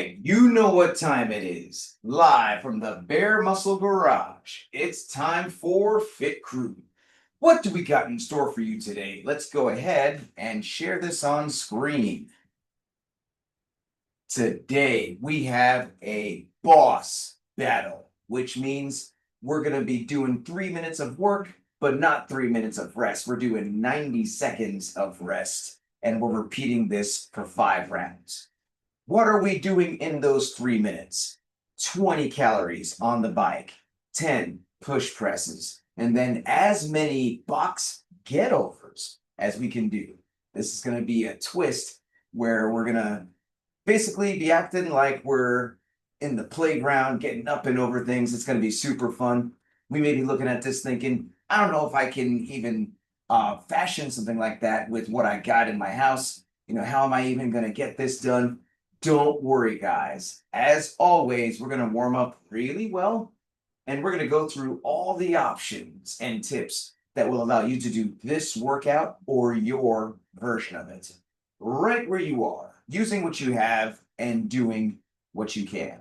right, you know what time it is. Live from the Bare Muscle Garage, it's time for Fit Crew. What do we got in store for you today? Let's go ahead and share this on screen. Today, we have a boss battle, which means we're going to be doing 3 minutes of work, but not 3 minutes of rest. We're doing 90 seconds of rest, and we're repeating this for 5 rounds. What are we doing in those 3 minutes? 20 calories on the bike, 10 push presses, and then as many box get-overs as we can do. This is going to be a twist where we're going to basically be acting like we're in the playground, getting up and over things. It's going to be super fun. We may be looking at this thinking, I don't know if I can even fashion something like that with what I got in my house. How am I even going to get this done? Don't worry, guys. As always, we're going to warm up really well, and we're going to go through all the options and tips that will allow you to do this workout or your version of it right where you are, using what you have and doing what you can.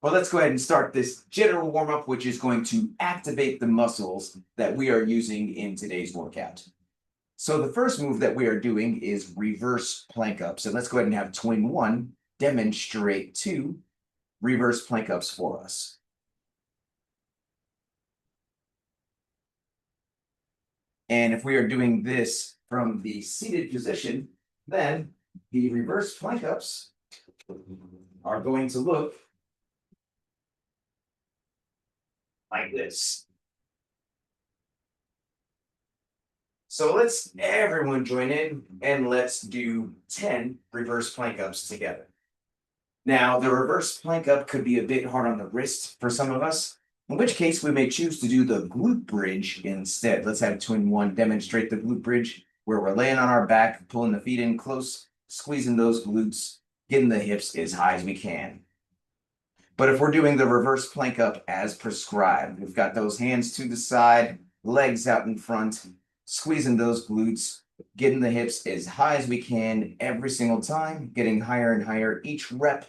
Well, let's go ahead and start this general warm-up, which is going to activate the muscles that we are using in today's workout. So the first move that we are doing is reverse plank ups. And let's go ahead and have twin one demonstrate 2 reverse plank ups for us. And if we are doing this from the seated position, then the reverse plank ups are going to look like this. So let's everyone join in and let's do 10 reverse plank ups together. Now, the reverse plank up could be a bit hard on the wrist for some of us, in which case we may choose to do the glute bridge instead. Let's have twin one demonstrate the glute bridge where we're laying on our back, pulling the feet in close, squeezing those glutes, getting the hips as high as we can. But if we're doing the reverse plank up as prescribed, we've got those hands to the side, legs out in front, squeezing those glutes, getting the hips as high as we can every single time, getting higher and higher each rep.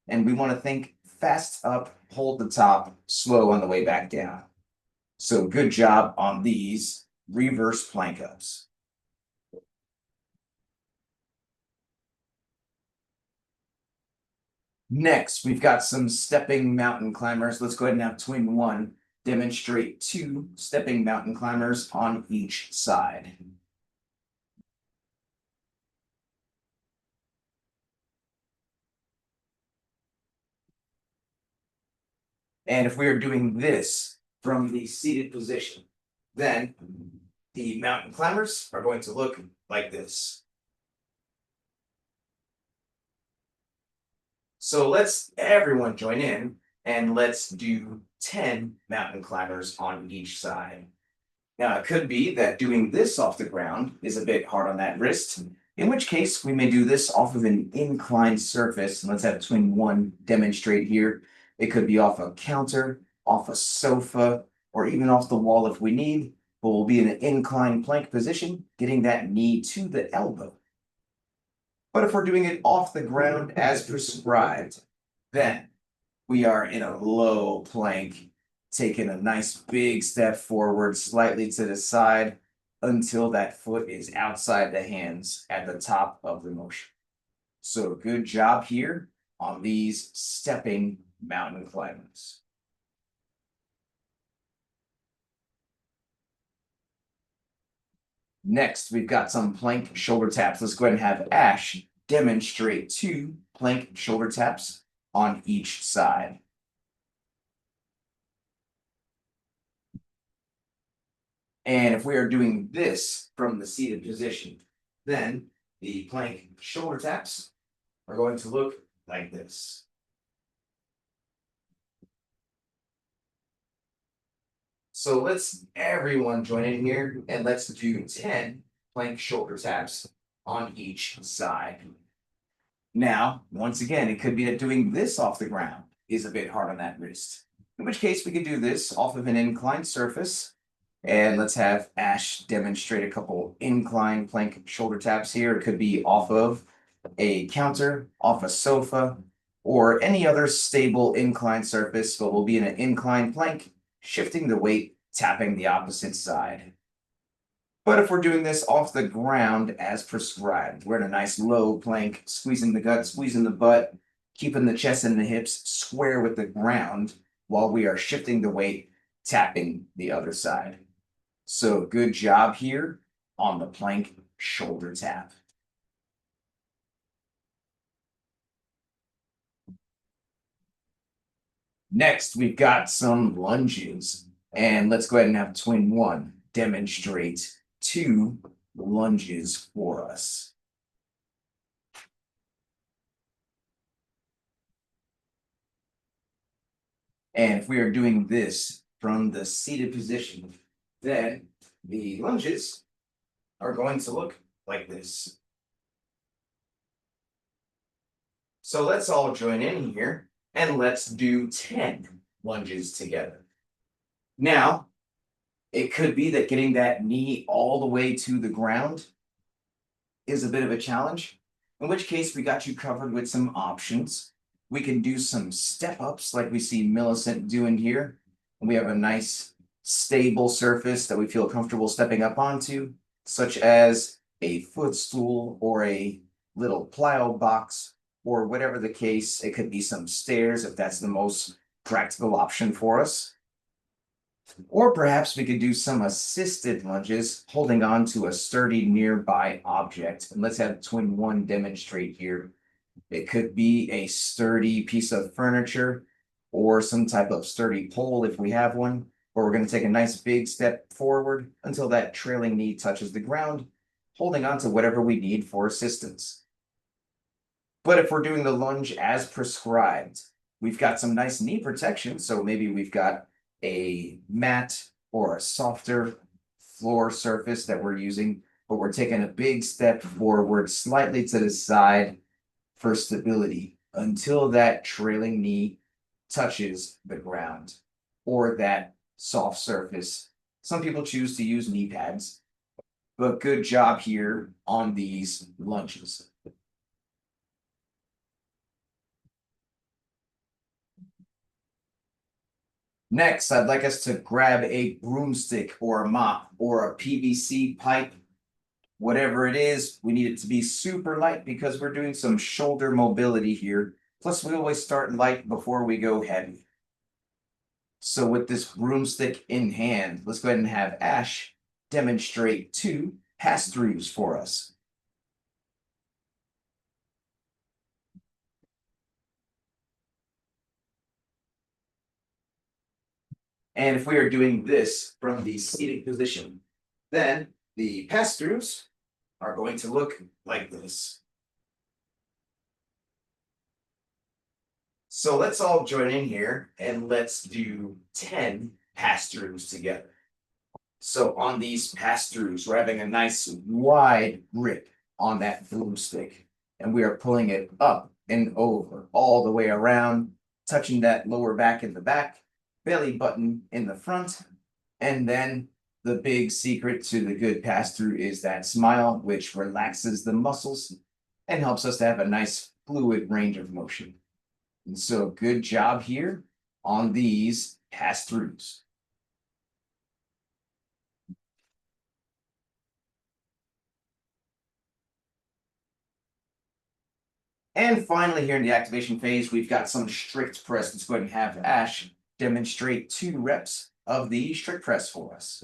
And we want to think fast up, hold the top, slow on the way back down. So good job on these reverse plank ups. Next, we've got some stepping mountain climbers. Let's go ahead and have twin one demonstrate 2 stepping mountain climbers on each side. And if we are doing this from the seated position, then the mountain climbers are going to look like this. So let's everyone join in and let's do 10 mountain climbers on each side. Now, it could be that doing this off the ground is a bit hard on that wrist, in which case we may do this off of an inclined surface. Let's have twin one demonstrate here. It could be off a counter, off a sofa, or even off the wall if we need, but we'll be in an inclined plank position, getting that knee to the elbow. But if we're doing it off the ground as prescribed, then we are in a low plank, taking a nice big step forward, slightly to the side, until that foot is outside the hands at the top of the motion. So good job here on these stepping mountain climbers. Next, we've got some plank shoulder taps. Let's go ahead and have Ash demonstrate 2 plank shoulder taps on each side. And if we are doing this from the seated position, then the plank shoulder taps are going to look like this. So let's everyone join in here and let's do 10 plank shoulder taps on each side. Now, once again, it could be that doing this off the ground is a bit hard on that wrist, in which case we can do this off of an inclined surface. And let's have Ash demonstrate a couple incline plank shoulder taps here. It could be off of a counter, off a sofa, or any other stable inclined surface, but we'll be in an inclined plank, shifting the weight, tapping the opposite side. But if we're doing this off the ground as prescribed, we're in a nice low plank, squeezing the gut, squeezing the butt, keeping the chest and the hips square with the ground while we are shifting the weight, tapping the other side. So good job here on the plank shoulder tap. Next, we've got some lunges. And let's go ahead and have twin one demonstrate 2 lunges for us. And if we are doing this from the seated position, then the lunges are going to look like this. So let's all join in here and let's do 10 lunges together. Now, it could be that getting that knee all the way to the ground is a bit of a challenge, in which case we got you covered with some options. We can do some step ups like we see Millicent doing here. And we have a nice stable surface that we feel comfortable stepping up onto, such as a footstool or a little plyo box, or whatever the case. It could be some stairs if that's the most practical option for us. Or perhaps we could do some assisted lunges, holding on to a sturdy nearby object. And let's have twin one demonstrate here. It could be a sturdy piece of furniture or some type of sturdy pole if we have one. Or we're going to take a nice big step forward until that trailing knee touches the ground, holding on to whatever we need for assistance. But if we're doing the lunge as prescribed, we've got some nice knee protection. So maybe we've got a mat or a softer floor surface that we're using, but we're taking a big step forward, slightly to the side for stability until that trailing knee touches the ground or that soft surface. Some people choose to use knee pads, but good job here on these lunges. Next, I'd like us to grab a broomstick or a mop or a PVC pipe, whatever it is. We need it to be super light because we're doing some shoulder mobility here. Plus, we always start light before we go heavy. So with this broomstick in hand, let's go ahead and have Ash demonstrate 2 pass-throughs for us. And if we are doing this from the seated position, then the pass-throughs are going to look like this. So let's all join in here and let's do 10 pass-throughs together. So on these pass-throughs, we're having a nice wide grip on that broomstick, and we are pulling it up and over all the way around, touching that lower back in the back, belly button in the front, and then the big secret to the good pass-through is that smile, which relaxes the muscles and helps us to have a nice fluid range of motion. And so good job here on these pass-throughs. And finally, here in the activation phase, we've got some strict press. Let's go ahead and have Ash demonstrate 2 reps of the strict press for us.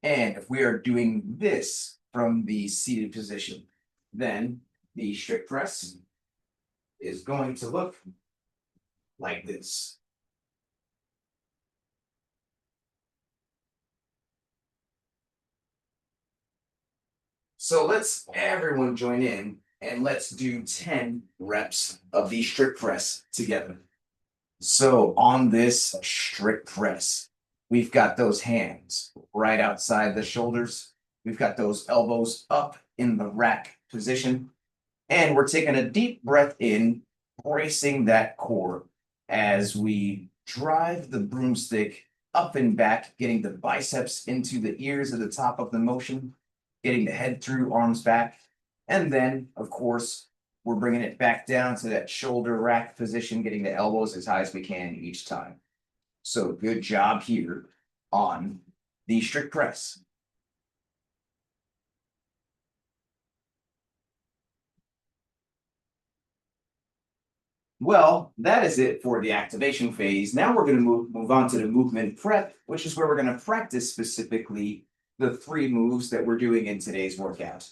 And if we are doing this from the seated position, then the strict press is going to look like this. So let's everyone join in and let's do 10 reps of the strict press together. So on this strict press, we've got those hands right outside the shoulders. We've got those elbows up in the rack position. And we're taking a deep breath in, bracing that core as we drive the broomstick up and back, getting the biceps into the ears at the top of the motion, getting the head through, arms back. And then, of course, we're bringing it back down to that shoulder rack position, getting the elbows as high as we can each time. So good job here on the strict press. Well, that is it for the activation phase. Now we're going to move on to the movement prep, which is where we're going to practice specifically the 3 moves that we're doing in today's workout.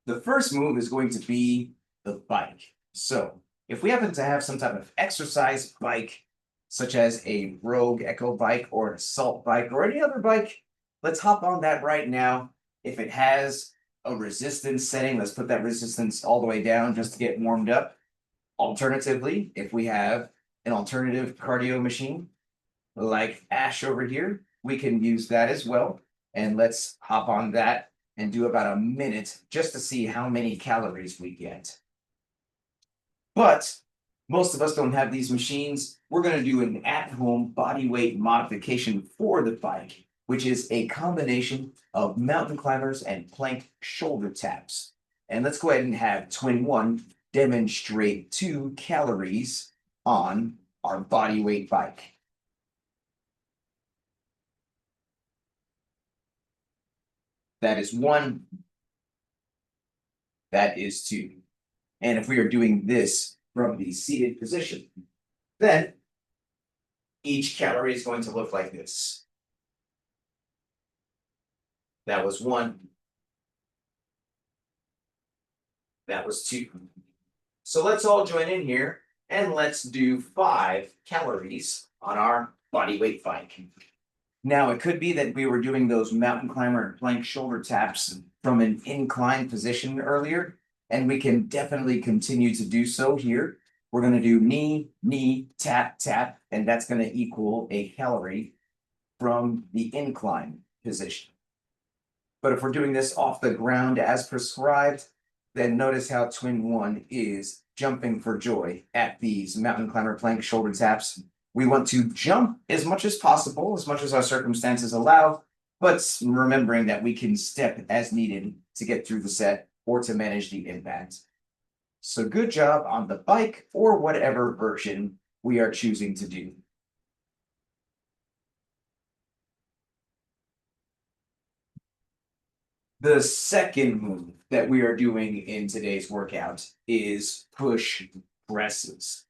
The first move is going to be the bike. So if we happen to have some type of exercise bike, such as a Rogue Echo bike or an Assault bike or any other bike, let's hop on that right now. If it has a resistance setting, let's put that resistance all the way down just to get warmed up. Alternatively, if we have an alternative cardio machine like Ash over here, we can use that as well. And let's hop on that and do about a minute just to see how many calories we get. But most of us don't have these machines. We're going to do an at-home body weight modification for the bike, which is a combination of mountain climbers and plank shoulder taps. And let's go ahead and have Twin One demonstrate 2 calories on our body weight bike. That is 1. That is 2. And if we are doing this from the seated position, then each calorie is going to look like this. That was 1. That was 2. So let's all join in here and let's do 5 calories on our body weight bike. Now, it could be that we were doing those mountain climber and plank shoulder taps from an inclined position earlier, and we can definitely continue to do so here. We're going to do knee, knee, tap, tap, and that's going to equal a calorie from the incline position. But if we're doing this off the ground as prescribed, then notice how Twin One is jumping for joy at these mountain climber plank shoulder taps. We want to jump as much as possible, as much as our circumstances allow, but remembering that we can step as needed to get through the set or to manage the impact. So good job on the bike or whatever version we are choosing to do. The second move that we are doing in today's workout is push presses.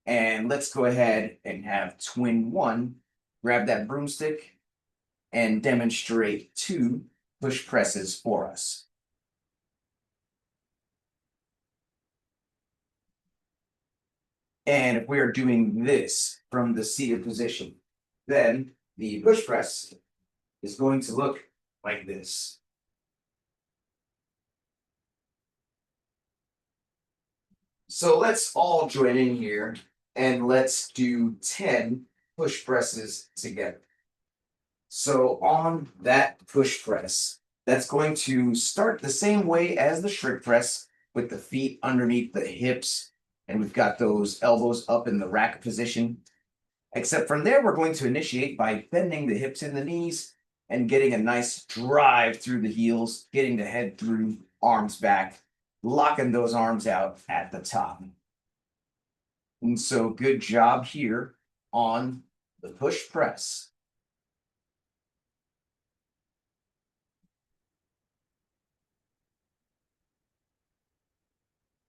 And let's go ahead and have Twin One grab that broomstick and demonstrate 2 push presses for us. And if we are doing this from the seated position, then the push press is going to look like this. So let's all join in here and let's do 10 push presses together. So on that push press, that's going to start the same way as the strict press with the feet underneath the hips. And we've got those elbows up in the rack position. Except from there, we're going to initiate by bending the hips and the knees and getting a nice drive through the heels, getting the head through, arms back, locking those arms out at the top. And so good job here on the push press.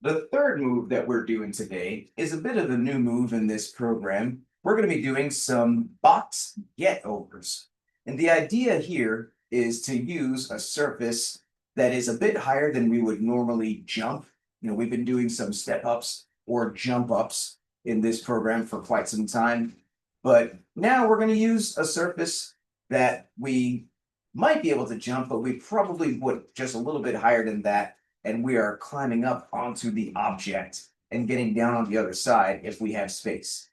The third move that we're doing today is a bit of a new move in this program. We're going to be doing some box get overs. And the idea here is to use a surface that is a bit higher than we would normally jump. We've been doing some step ups or jump ups in this program for quite some time. But now we're going to use a surface that we might be able to jump, but we probably would just a little bit higher than that. And we are climbing up onto the object and getting down on the other side if we have space.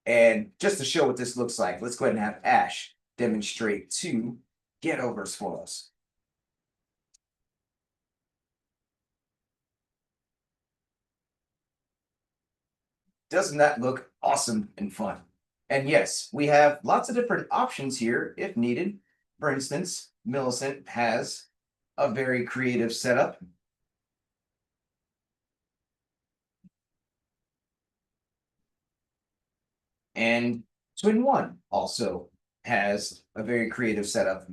And just to show what this looks like, let's go ahead and have Ash demonstrate 2 get overs for us. Doesn't that look awesome and fun? And yes, we have lots of different options here if needed. For instance, Millicent has a very creative setup. And Twin One also has a very creative setup.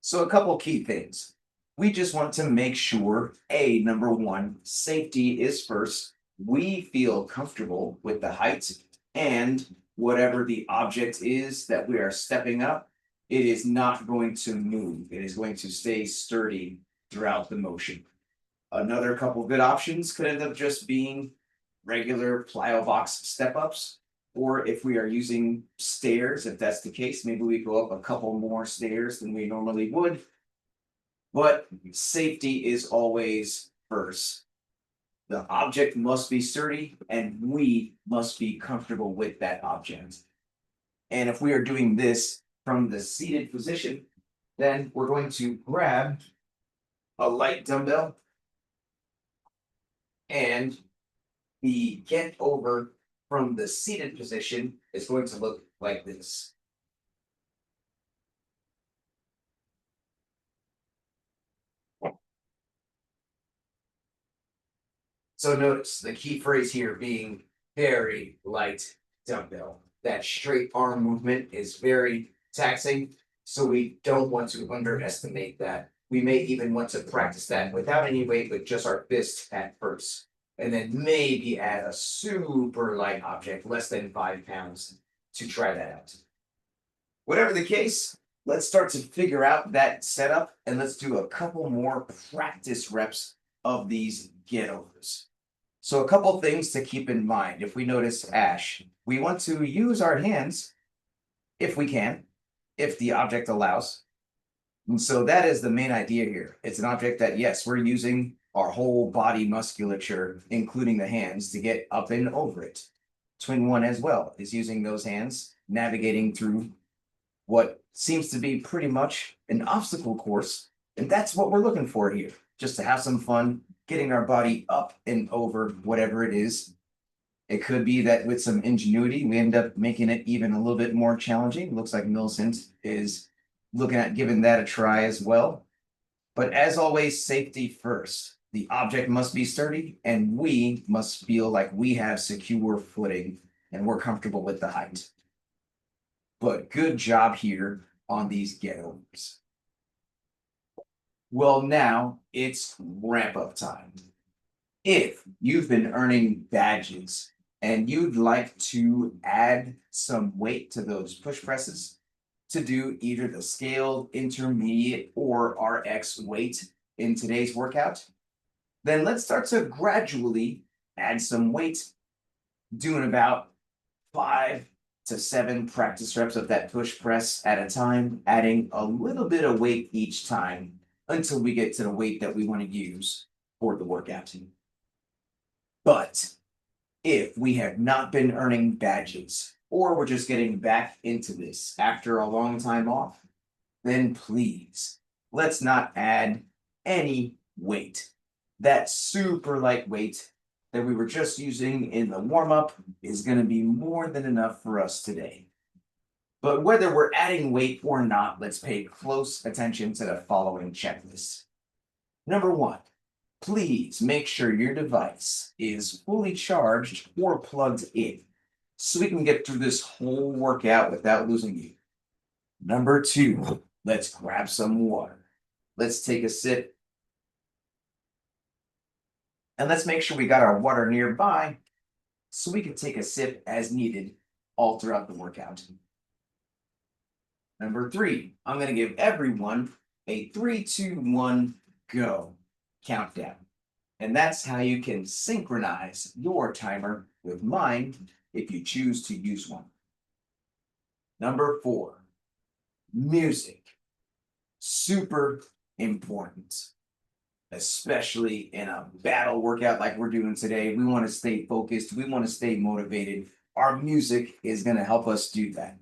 So a couple key things. We just want to make sure, number one, safety is first. We feel comfortable with the height and whatever the object is that we are stepping up, it is not going to move. It is going to stay sturdy throughout the motion. Another couple good options could end up just being regular plyo box step ups. Or if we are using stairs, if that's the case, maybe we go up a couple more stairs than we normally would. But safety is always first. The object must be sturdy and we must be comfortable with that object. And if we are doing this from the seated position, then we're going to grab a light dumbbell and the get over from the seated position is going to look like this. So notice the key phrase here being very light dumbbell. That straight arm movement is very taxing, so we don't want to underestimate that. We may even want to practice that without any weight, with just our fist at first. And then maybe add a super light object, less than 5 pounds, to try that out. Whatever the case, let's start to figure out that setup and let's do a couple more practice reps of these get overs. So a couple things to keep in mind. If we notice Ash, we want to use our hands if we can, if the object allows. And so that is the main idea here. It's an object that, yes, we're using our whole body musculature, including the hands, to get up and over it. Twin One as well is using those hands, navigating through what seems to be pretty much an obstacle course. And that's what we're looking for here, just to have some fun, getting our body up and over whatever it is. It could be that with some ingenuity, we end up making it even a little bit more challenging. Looks like Millicent is looking at giving that a try as well. But as always, safety first. The object must be sturdy and we must feel like we have secure footing and we're comfortable with the height. But good job here on these get overs. Well, now it's ramp up time. If you've been earning badges and you'd like to add some weight to those push presses to do either the scaled, intermediate, or RX weight in today's workout, then let's start to gradually add some weight, doing about 5 to 7 practice reps of that push press at a time, adding a little bit of weight each time until we get to the weight that we want to use for the workout. But if we have not been earning badges, or we're just getting back into this after a long time off, then please, let's not add any weight. That super light weight that we were just using in the warm-up is going to be more than enough for us today. But whether we're adding weight or not, let's pay close attention to the following checklist. Number 1, please make sure your device is fully charged or plugged in so we can get through this whole workout without losing you. Number 2, let's grab some water. Let's take a sip. And let's make sure we got our water nearby so we can take a sip as needed all throughout the workout. Number 3, I'm going to give everyone a 3, 2, 1, go countdown. And that's how you can synchronize your timer with mine if you choose to use one. Number 4, music. Super important, especially in a battle workout like we're doing today. We want to stay focused. We want to stay motivated. Our music is going to help us do that.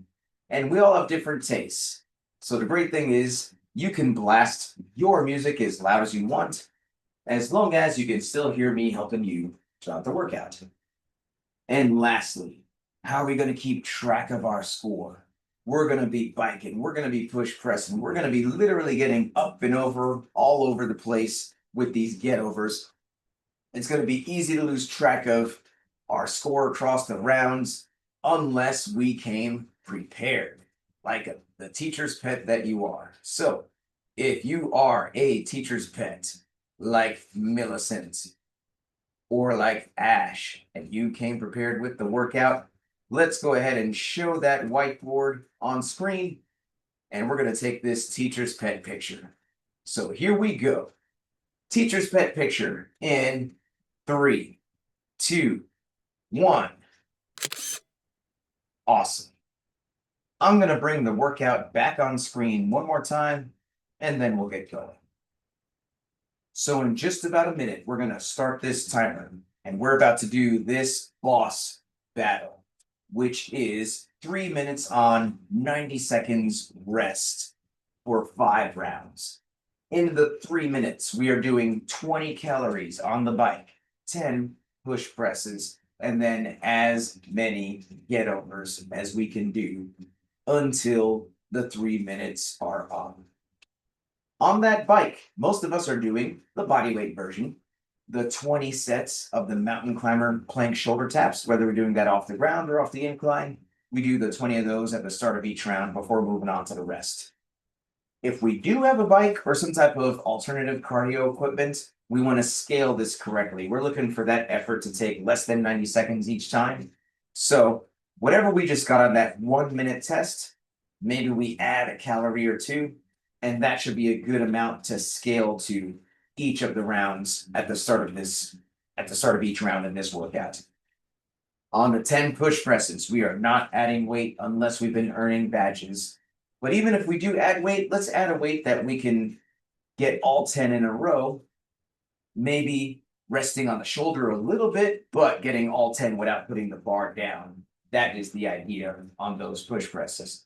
And we all have different tastes. So the great thing is you can blast your music as loud as you want. as long as you can still hear me helping you throughout the workout. And lastly, how are we going to keep track of our score? We're going to be biking, we're going to be push pressing, we're going to be literally getting up and over all over the place with these get overs. It's going to be easy to lose track of our score across the rounds unless we came prepared, like the teacher's pet that you are. So, if you are a teacher's pet, like Millicent or like Ash, and you came prepared with the workout, let's go ahead and show that whiteboard on screen, and we're going to take this teacher's pet picture. So here we go. Teacher's pet picture in 3, 2, 1. Awesome. I'm going to bring the workout back on screen one more time, and then we'll get going. So in just about a minute, we're going to start this timer, and we're about to do this boss battle, which is 3 minutes on, 90 seconds rest for 5 rounds. In the 3 minutes, we are doing 20 calories on the bike, 10 push presses, and then as many get overs as we can do until the 3 minutes are up. On that bike, most of us are doing the bodyweight version, the 20 sets of the mountain climber plank shoulder taps, whether we're doing that off the ground or off the incline. We do the 20 of those at the start of each round before moving on to the rest. If we do have a bike or some type of alternative cardio equipment, we want to scale this correctly. We're looking for that effort to take less than 90 seconds each time. So whatever we just got on that 1 minute test, maybe we add a calorie or two, and that should be a good amount to scale to each of the rounds at the start of each round in this workout. On the 10 push presses, we are not adding weight unless we've been earning badges. But even if we do add weight, let's add a weight that we can get all 10 in a row, maybe resting on the shoulder a little bit, but getting all 10 without putting the bar down. That is the idea on those push presses.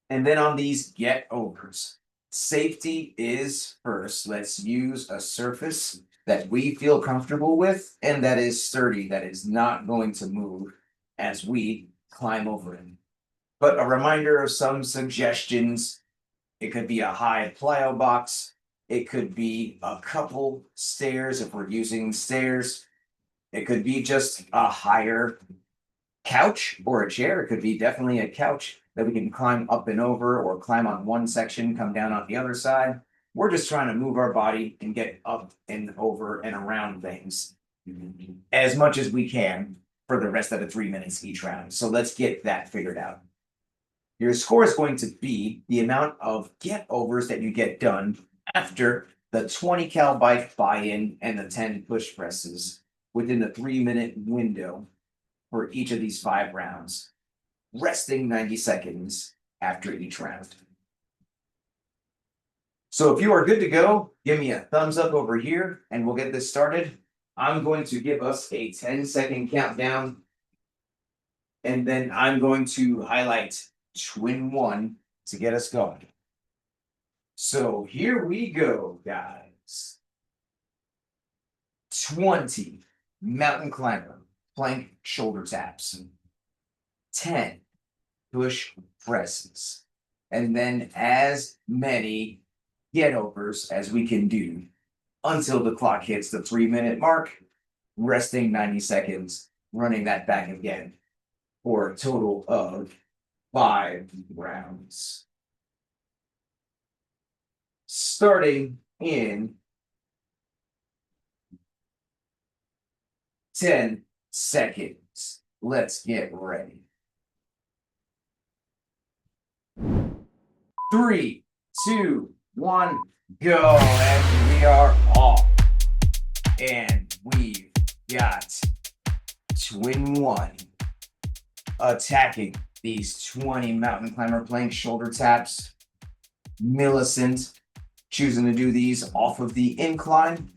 And then on these get overs, safety is first. Let's use a surface that we feel comfortable with and that is sturdy, that is not going to move as we climb over it. But a reminder of some suggestions. It could be a high plyo box. It could be a couple stairs if we're using stairs. It could be just a higher couch or a chair. It could be definitely a couch that we can climb up and over, or climb on one section, come down on the other side. We're just trying to move our body and get up and over and around things as much as we can for the rest of the 3 minutes each round. So let's get that figured out. Your score is going to be the amount of get overs that you get done after the 20 cal bike buy-in and the 10 push presses within the 3 minute window for each of these 5 rounds, resting 90 seconds after each round. So if you are good to go, give me a thumbs up over here and we'll get this started. I'm going to give us a 10-second countdown, and then I'm going to highlight twin 1 to get us going. So here we go, guys. 20 mountain climber plank shoulder taps, 10 push presses, and then as many get overs as we can do until the clock hits the 3 minute mark, resting 90 seconds, running that back again for a total of 5 rounds. Starting in 10 seconds. Let's get ready. 3, 2, 1, go. And we are off. And we've got twin 1 attacking these 20 mountain climber plank shoulder taps. Millicent choosing to do these off of the incline.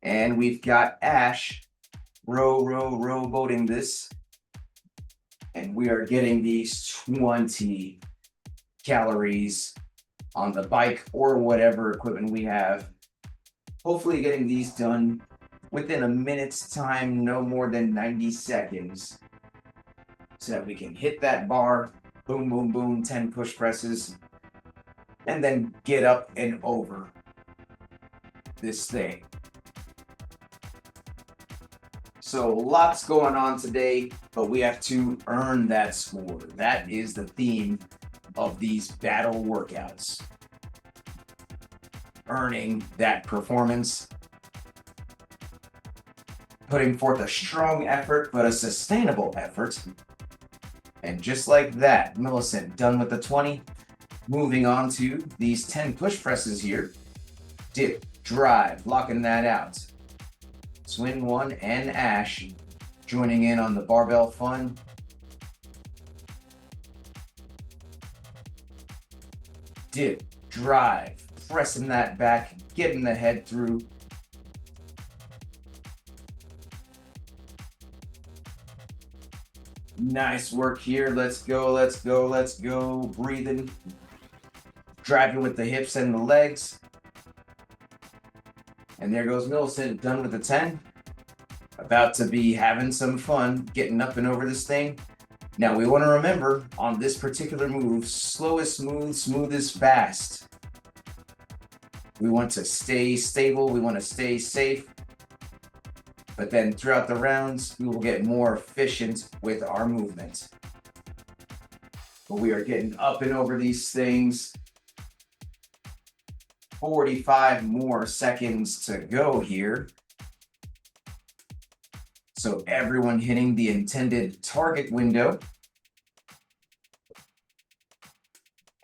And we've got Ash rowboating this. And we are getting these 20 calories on the bike or whatever equipment we have Hopefully getting these done within a minute's time, no more than 90 seconds. So that we can hit that bar, boom, boom, boom, 10 push presses, and then get up and over this thing. So lots going on today, but we have to earn that score. That is the theme of these battle workouts. Earning that performance, putting forth a strong effort, but a sustainable effort. And just like that, Millicent done with the 20. Moving on to these 10 push presses here. Dip, drive, locking that out. Swing one and Ash joining in on the barbell fun. Dip, drive, pressing that back, getting the head through. Nice work here. Let's go, let's go, let's go. Breathing. Driving with the hips and the legs. And there goes Millicent, done with the 10. About to be having some fun, getting up and over this thing. Now we want to remember, on this particular move, slow is smooth, smooth is fast. We want to stay stable, we want to stay safe. But then throughout the rounds, we will get more efficient with our movement. But we are getting up and over these things. 45 more seconds to go here. So everyone hitting the intended target window.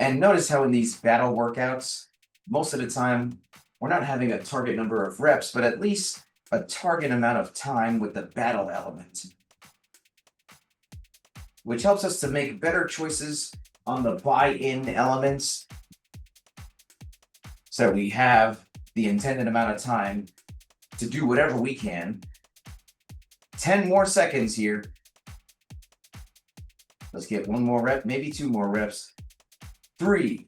And notice how in these battle workouts, most of the time, we're not having a target number of reps, but at least a target amount of time with the battle element, which helps us to make better choices on the buy-in elements. So we have the intended amount of time to do whatever we can. 10 more seconds here. Let's get one more rep, maybe two more reps. 3,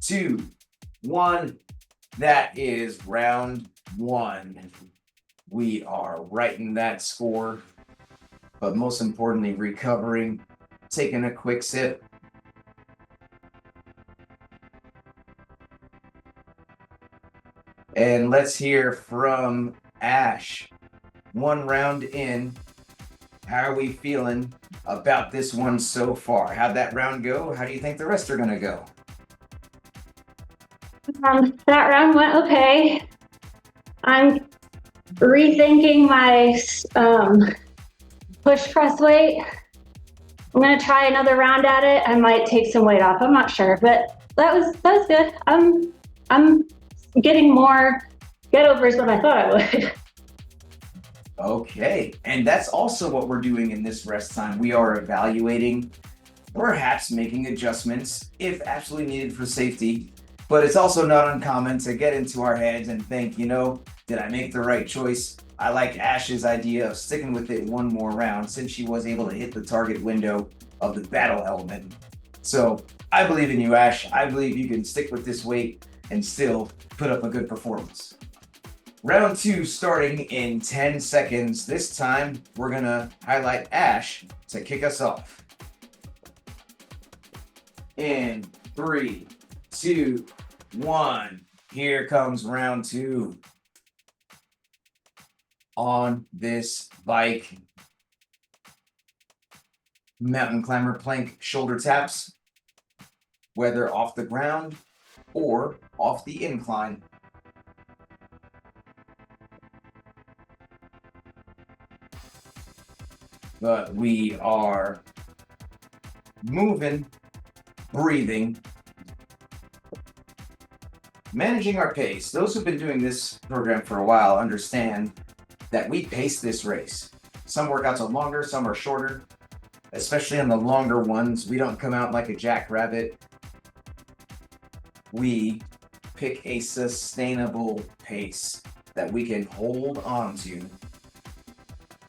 2, 1. That is round 1. We are writing that score, but most importantly, recovering, taking a quick sip. And let's hear from Ash. 1 round in. How are we feeling about this one so far? How'd that round go? How do you think the rest are going to go? That round went okay. I'm rethinking my push press weight. I'm going to try another round at it. I might take some weight off. I'm not sure, but that was good. I'm getting more get-overs than I thought I would. Okay, and that's also what we're doing in this rest time. We are evaluating, perhaps making adjustments if absolutely needed for safety. But it's also not uncommon to get into our heads and think, did I make the right choice? I like Ash's idea of sticking with it one more round since she was able to hit the target window of the battle element. So I believe in you, Ash. I believe you can stick with this weight and still put up a good performance. Round 2 starting in 10 seconds. This time, we're going to highlight Ash to kick us off. In 3, 2, 1. Here comes round 2. On this bike. Mountain climber plank shoulder taps. Whether off the ground or off the incline. But we are moving, breathing, managing our pace. Those who've been doing this program for a while understand that we pace this race. Some workouts are longer, some are shorter. Especially on the longer ones, we don't come out like a jackrabbit. We pick a sustainable pace that we can hold on to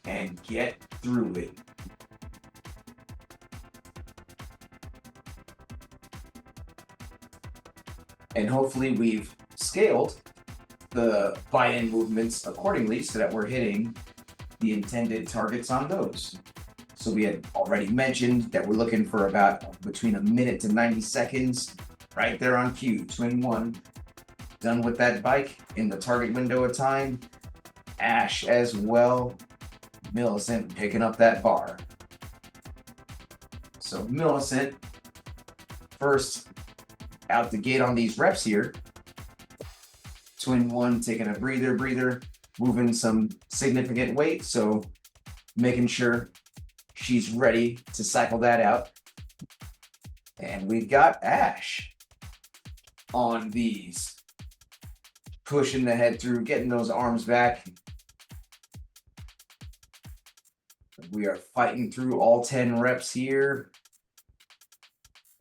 and get through it. And hopefully we've scaled the buy-in movements accordingly so that we're hitting the intended targets on those. So we had already mentioned that we're looking for about between a minute to 90 seconds right there on cue. Twin 1 done with that bike in the target window of time. Ash as well. Millicent picking up that bar. So Millicent first out the gate on these reps here. Twin 1 taking a breather, moving some significant weight, so making sure she's ready to cycle that out. And we've got Ash on these, pushing the head through, getting those arms back. We are fighting through all 10 reps here.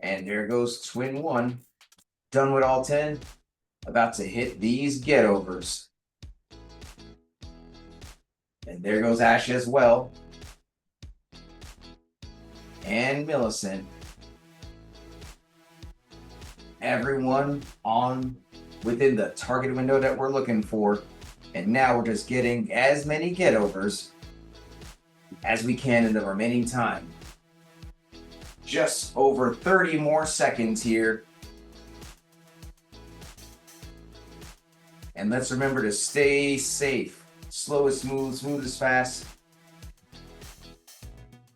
And there goes Twin 1, done with all 10, about to hit these get-overs. And there goes Ash as well. And Millicent. Everyone on within the target window that we're looking for. And now we're just getting as many get-overs as we can in the remaining time. Just over 30 more seconds here. And let's remember to stay safe. Slow is smooth, smooth is fast.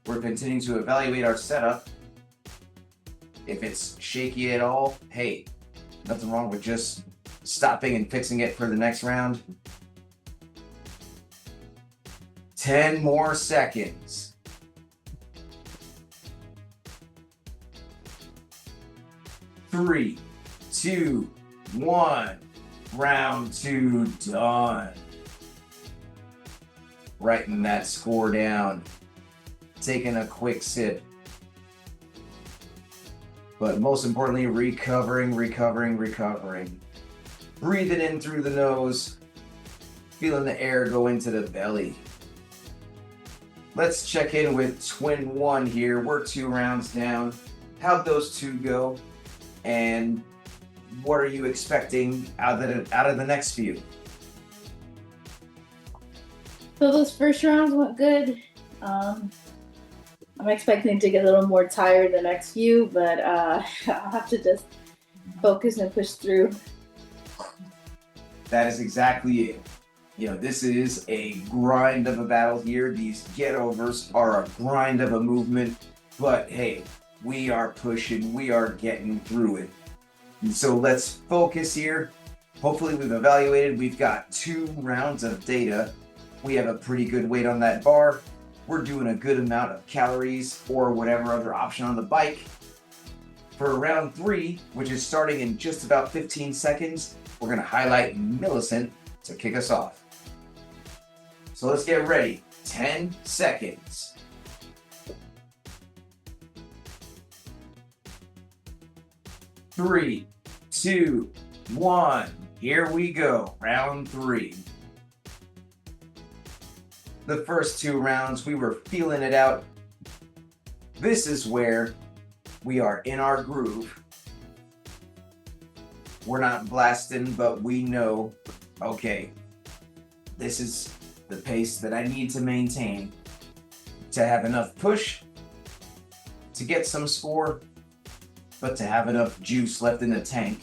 We're continuing to evaluate our setup. If it's shaky at all, hey, nothing wrong with just stopping and fixing it for the next round. 10 more seconds. 3, 2, 1. Round 2 done. Writing that score down. Taking a quick sip. But most importantly, recovering. Breathing in through the nose. Feeling the air go into the belly. Let's check in with Twin 1 here. We're 2 rounds down. How'd those 2 go? And what are you expecting out of the next few? So those first rounds went good. I'm expecting to get a little more tired the next few, but I'll have to just focus and push through. That is exactly it. You know, this is a grind of a battle here. These get-overs are a grind of a movement, but hey, we are pushing, we are getting through it. And so let's focus here. Hopefully we've evaluated, we've got 2 rounds of data. We have a pretty good weight on that bar. We're doing a good amount of calories or whatever other option on the bike. For round 3, which is starting in just about 15 seconds, we're gonna highlight Millicent to kick us off. So let's get ready. 10 seconds. 3, 2, 1. Here we go. Round 3. The first 2 rounds, we were feeling it out. This is where we are in our groove. We're not blasting, but we know, okay, this is the pace that I need to maintain to have enough push to get some score, but to have enough juice left in the tank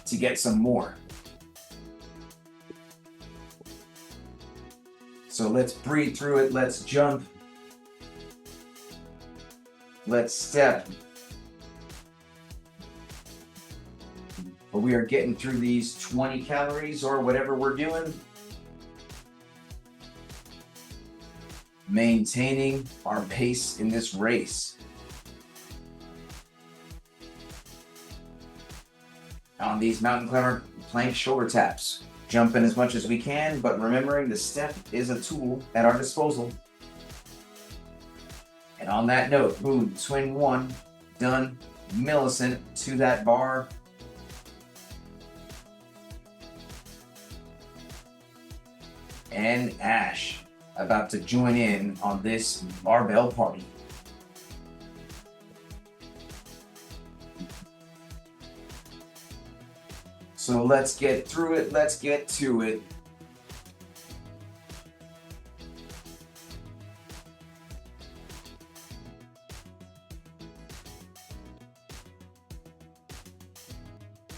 to get some more. So let's breathe through it, let's jump, let's step. But we are getting through these 20 calories or whatever we're doing. Maintaining our pace in this race. On these mountain climber plank shoulder taps, jumping as much as we can, but remembering the step is a tool at our disposal. And on that note, boom, Twin 1, done. Millicent to that bar. And Ash about to join in on this barbell party. So let's get through it. Let's get to it.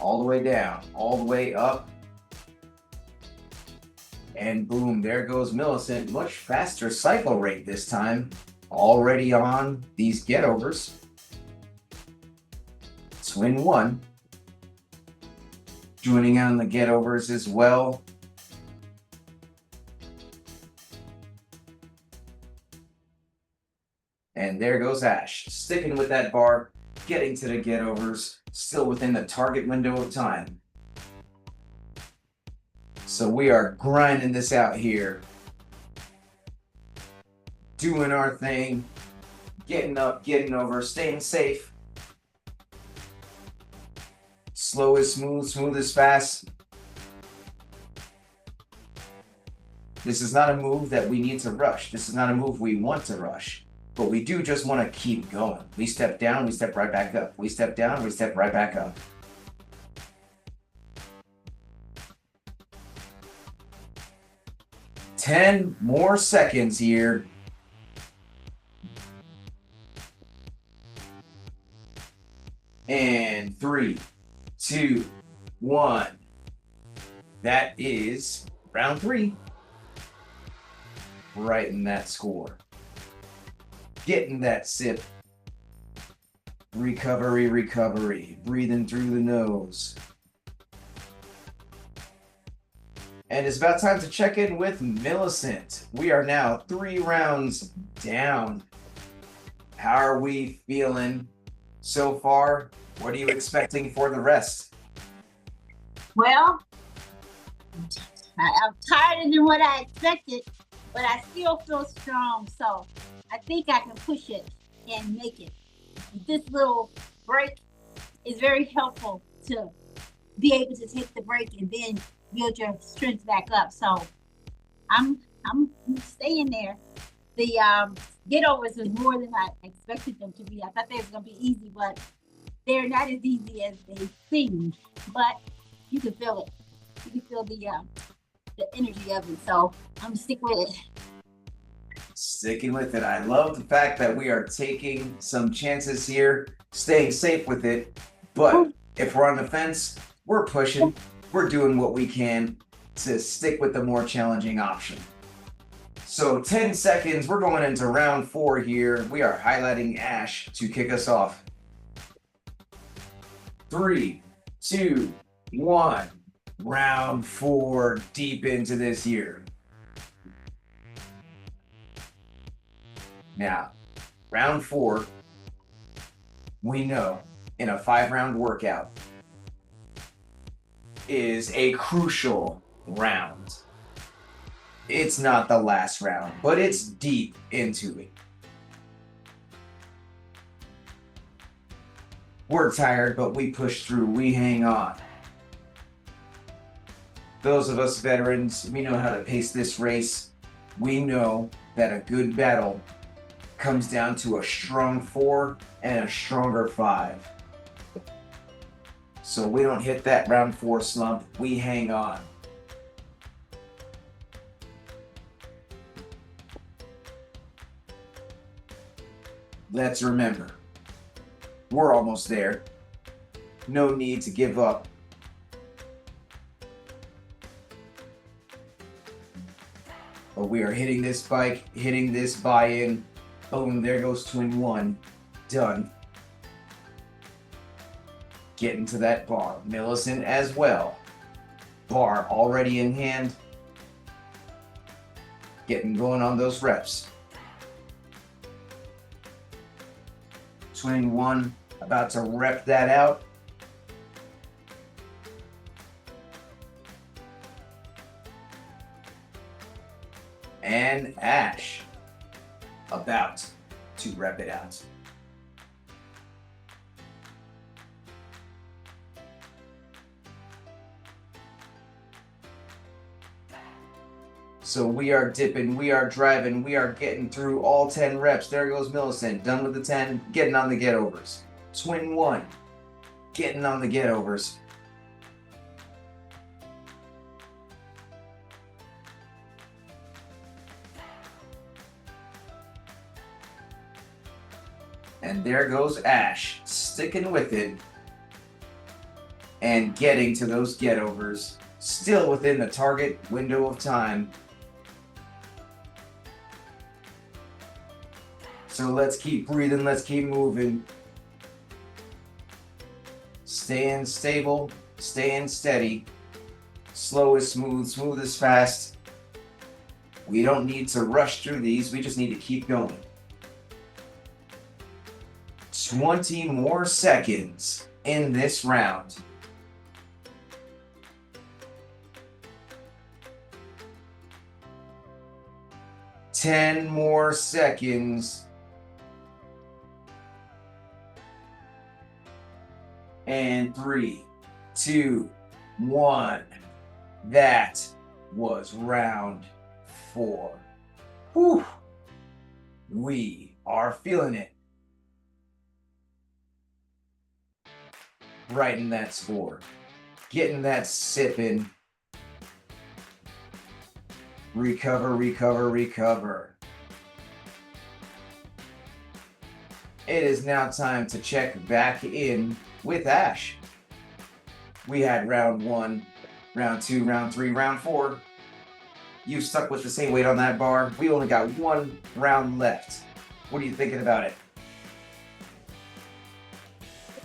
All the way down, all the way up. And boom, there goes Millicent. Much faster cycle rate this time. Already on these get-overs. Twin 1. Joining on the get-overs as well. And there goes Ash, sticking with that bar, getting to the get-overs, still within the target window of time. So we are grinding this out here. Doing our thing, getting up, getting over, staying safe. Slow is smooth, smooth is fast. This is not a move that we need to rush. This is not a move we want to rush. But we do just want to keep going. We step down, we step right back up. We step down, we step right back up. Ten more seconds here. And 3, 2, 1. That is round 3. Right in that score. Getting that sip. Recovery, recovery. Breathing through the nose. And it's about time to check in with Millicent. We are now 3 rounds down. How are we feeling so far? What are you expecting for the rest? Well, I'm tired than what I expected, but I still feel strong. So I think I can push it and make it. This little break is very helpful to be able to take the break and then build your strength back up. So I'm staying there. The get-overs was more than I expected them to be. I thought they was gonna be easy, but they're not as easy as they seem. But you can feel it. You can feel the energy of it. So I'm stick with it. Sticking with it. I love the fact that we are taking some chances here, staying safe with it. But if we're on the fence, we're pushing. We're doing what we can to stick with the more challenging option. So 10 seconds, we're going into round 4 here. We are highlighting Ash to kick us off. 3, 2, 1. Round 4, deep into this year. Now, round 4, we know in a 5-round workout is a crucial round. It's not the last round, but it's deep into it. We're tired, but we push through, we hang on. Those of us veterans, we know how to pace this race. We know that a good battle comes down to a strong 4 and a stronger 5. So we don't hit that round 4 slump, we hang on. Let's remember, we're almost there. No need to give up. But we are hitting this bike, hitting this buy-in. Boom, there goes twin 1. Done. Getting to that bar. Millicent as well. Bar already in hand. Getting going on those reps. Twin 1 about to rep that out. And Ash about to rep it out. So we are dipping, we are driving, we are getting through all 10 reps. There goes Millicent, done with the 10, getting on the get-overs. Twin 1, getting on the get-overs. And there goes Ash, sticking with it and getting to those get-overs, still within the target window of time. So let's keep breathing, let's keep moving. Staying stable, staying steady. Slow is smooth, smooth is fast. We don't need to rush through these, we just need to keep going. 20 more seconds in this round. Ten more seconds. And 3, 2, 1. That was round 4. Whew. We are feeling it. Writing that score. Getting that sip in. Recover, recover, recover. It is now time to check back in with Ash. We had round 1, round 2, round 3, round 4. You stuck with the same weight on that bar. We only got 1 round left. What are you thinking about it?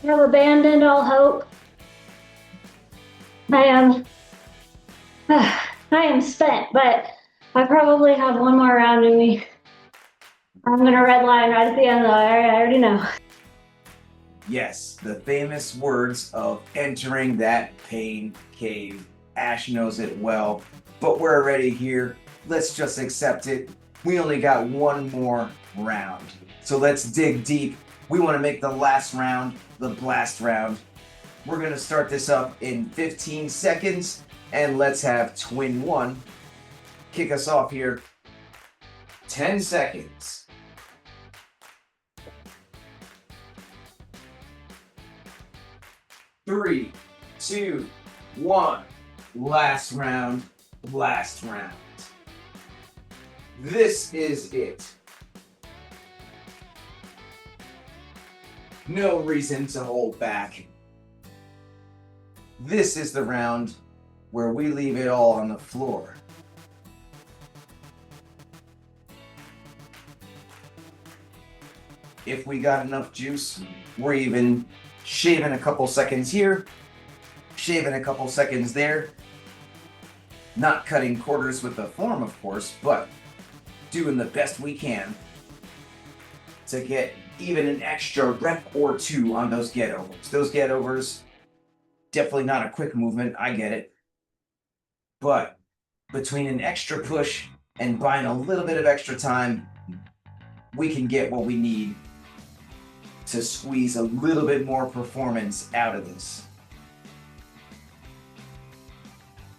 I have abandoned all hope. I am spent, but I probably have 1 more round in me. I'm gonna red line right at the end though, I already know. Yes, the famous words of entering that pain cave. Ash knows it well, but we're already here. Let's just accept it. We only got 1 more round. So let's dig deep. We want to make the last round the blast round. We're going to start this up in 15 seconds, and let's have Twin 1 kick us off here. 10 seconds. 3, 2, 1. Last round, last round. This is it. No reason to hold back. This is the round where we leave it all on the floor. If we got enough juice, we're even shaving a couple seconds here, shaving a couple seconds there. Not cutting corners with the form, of course, but doing the best we can to get even an extra rep or 2 on those get-overs. Those get-overs, definitely not a quick movement, I get it. But between an extra push and buying a little bit of extra time, we can get what we need to squeeze a little bit more performance out of this.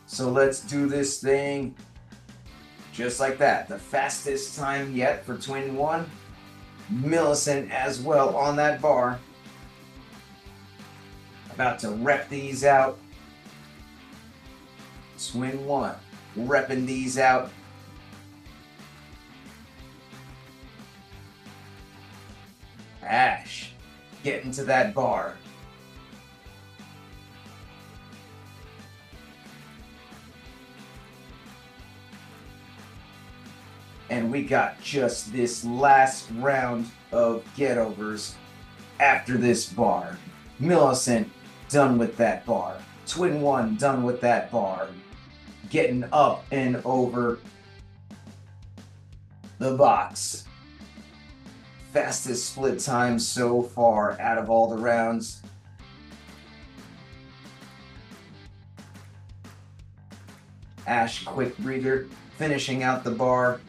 So let's do this thing just like that. The fastest time yet for Twin 1. Millicent as well on that bar. About to rep these out. Twin 1 repping these out. Ash getting to that bar. And we got just this last round of get-overs after this bar. Millicent done with that bar. Twin 1 done with that bar. Getting up and over the box. Fastest split time so far out of all the rounds. Ash, quick breather, finishing out the bar.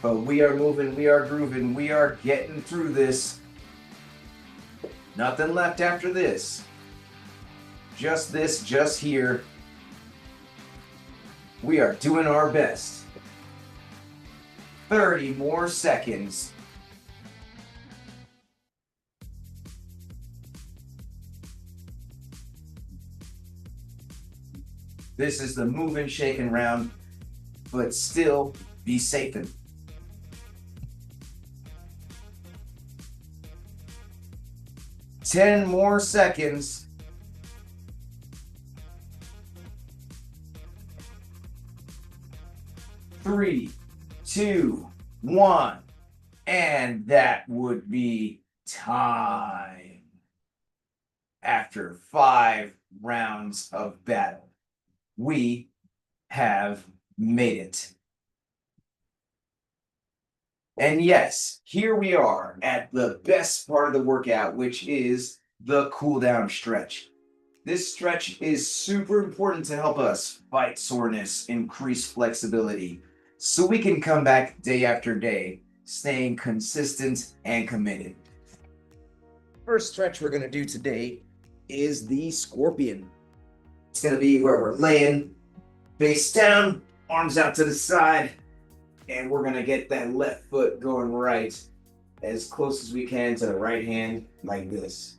But we are moving, we are grooving, we are getting through this. Nothing left after this. Just this, just here. We are doing our best. 30 more seconds. This is the move and shaking round, but still be safe. 10 more seconds. 3, 2, 1, and that would be time. After 5 rounds of battle, we have made it. And yes, here we are at the best part of the workout, which is the cool down stretch. This stretch is super important to help us fight soreness, increase flexibility, so we can come back day after day, staying consistent and committed. First stretch we're going to do today is the scorpion. It's going to be where we're laying face down, arms out to the side, and we're going to get that left foot going right as close as we can to the right hand, like this.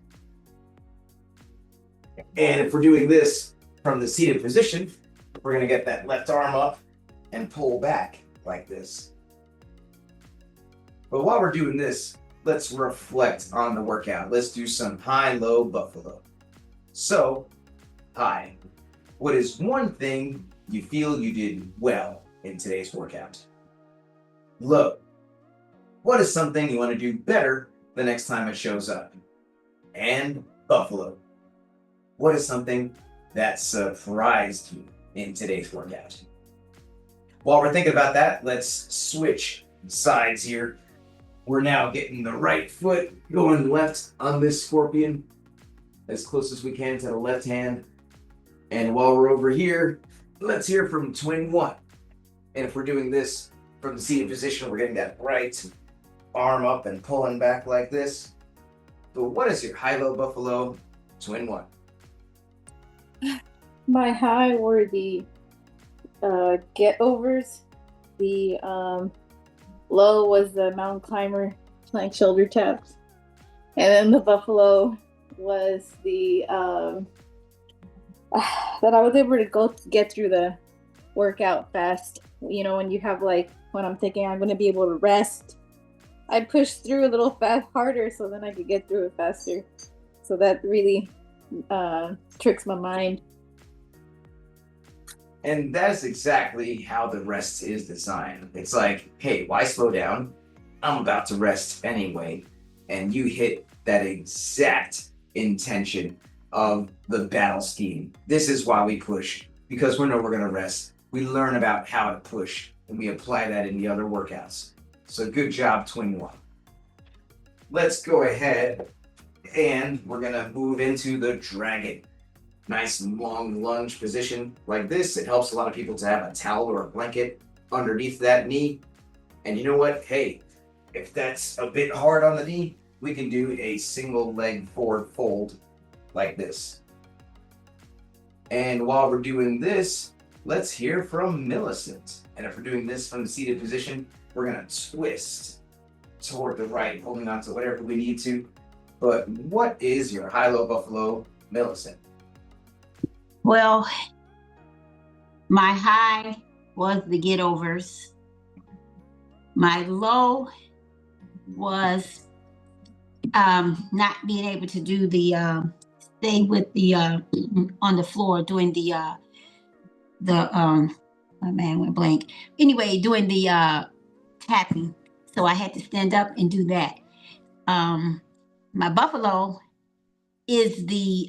And if we're doing this from the seated position, we're going to get that left arm up and pull back like this. But while we're doing this, let's reflect on the workout. Let's do some high-low buffalo. So, high. What is one thing you feel you did well in today's workout? Low. What is something you want to do better the next time it shows up? And buffalo. What is something that surprised you in today's workout? While we're thinking about that, let's switch sides here. We're now getting the right foot going left on this scorpion, as close as we can to the left hand. And while we're over here, let's hear from twin 1. And if we're doing this from the seated position, we're getting that right arm up and pulling back like this. But what is your high-low buffalo, twin 1? My high were the get-overs. The low was the mountain climber plank shoulder taps. And then the buffalo was the that I was able to get through the workout fast. You know, when you have when I'm thinking I'm going to be able to rest, I push through a little harder so then I could get through it faster. So that really tricks my mind. And that's exactly how the rest is designed. It's like, hey, why slow down? I'm about to rest anyway. And you hit that exact intention of the battle scheme. This is why we push, because we know we're going to rest. We learn about how to push, and we apply that in the other workouts. So good job, twin 1. Let's go ahead and we're going to move into the dragon. Nice long lunge position like this. It helps a lot of people to have a towel or a blanket underneath that knee. And you know what? Hey, if that's a bit hard on the knee, we can do a single leg forward fold like this. And while we're doing this, let's hear from Millicent. And if we're doing this from the seated position, we're going to twist toward the right, holding on to whatever we need to. But what is your high-low buffalo, Millicent? Well, my high was the get-overs. My low was not being able to do the stay with the on the floor doing the my man went blank. Anyway, doing the tapping. So I had to stand up and do that. My buffalo is the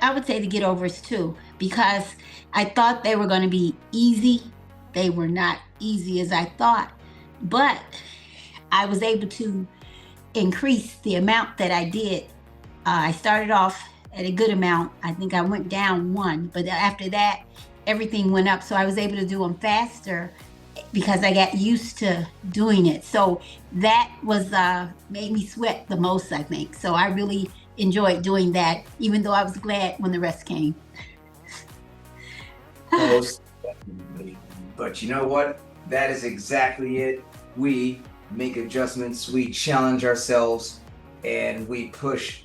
I would say the get-overs too, because I thought they were going to be easy. They were not easy as I thought, but I was able to increase the amount that I did. I started off at a good amount. I think I went down 1, but after that, everything went up. So I was able to do them faster because I got used to doing it. So that was made me sweat the most, I think. So I really enjoyed doing that, even though I was glad when the rest came. Most definitely. But you know what? That is exactly it. We make adjustments, we challenge ourselves, and we push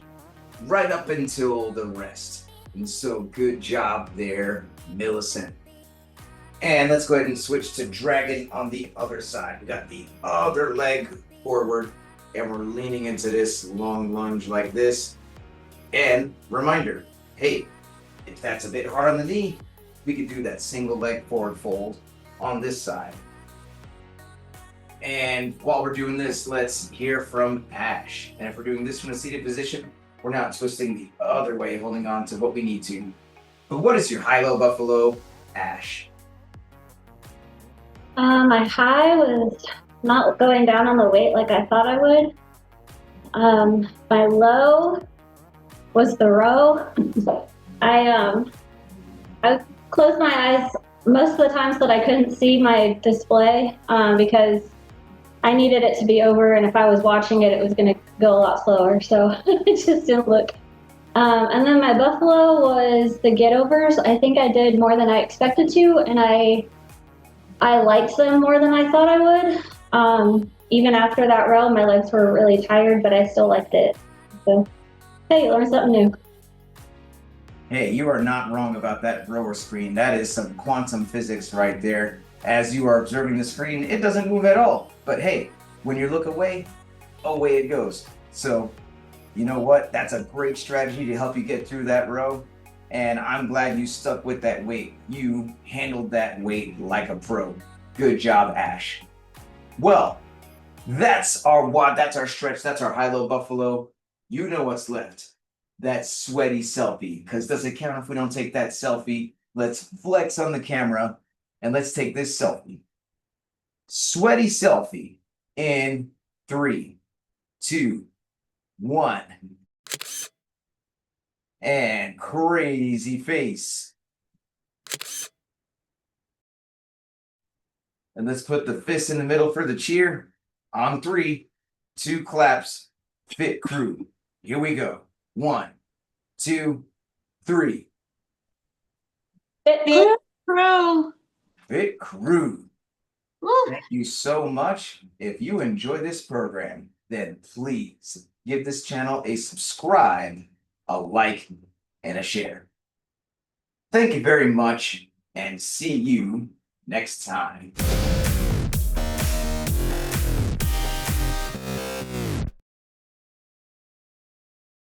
right up until the rest. And so good job there, Millicent. And let's go ahead and switch to dragon on the other side. We got the other leg forward, and we're leaning into this long lunge like this. And reminder, hey, if that's a bit hard on the knee, we could do that single leg forward fold on this side. And while we're doing this, let's hear from Ash. And if we're doing this from a seated position, we're not twisting the other way, holding on to what we need to. But what is your high-low buffalo, Ash? My high was not going down on the weight like I thought I would. My low was the row. I closed my eyes most of the time so that I couldn't see my display because I needed it to be over, and if I was watching it, it was going to go a lot slower, so it just didn't look. And then my buffalo was the get-overs. I think I did more than I expected to, and I liked them more than I thought I would. Even after that row, my legs were really tired, but I still liked it. So, hey, learn something new. Hey, you are not wrong about that rower screen. That is some quantum physics right there. As you are observing the screen, it doesn't move at all. But hey, when you look away it goes. So, you know what? That's a great strategy to help you get through that row. And I'm glad you stuck with that weight. You handled that weight like a pro. Good job, Ash. Well, that's our WOD, that's our stretch, that's our high-low buffalo. You know what's left. That sweaty selfie. Because does it count if we don't take that selfie? Let's flex on the camera and let's take this selfie. Sweaty selfie in 3, 2, 1. And crazy face. And let's put the fist in the middle for the cheer. On 3, 2 claps. Fit crew. Here we go. 1, 2, 3. Fit crew. Fit crew. Woo. Thank you so much. If you enjoy this program, then please give this channel a subscribe, a like, and a share. Thank you very much, and see you next time.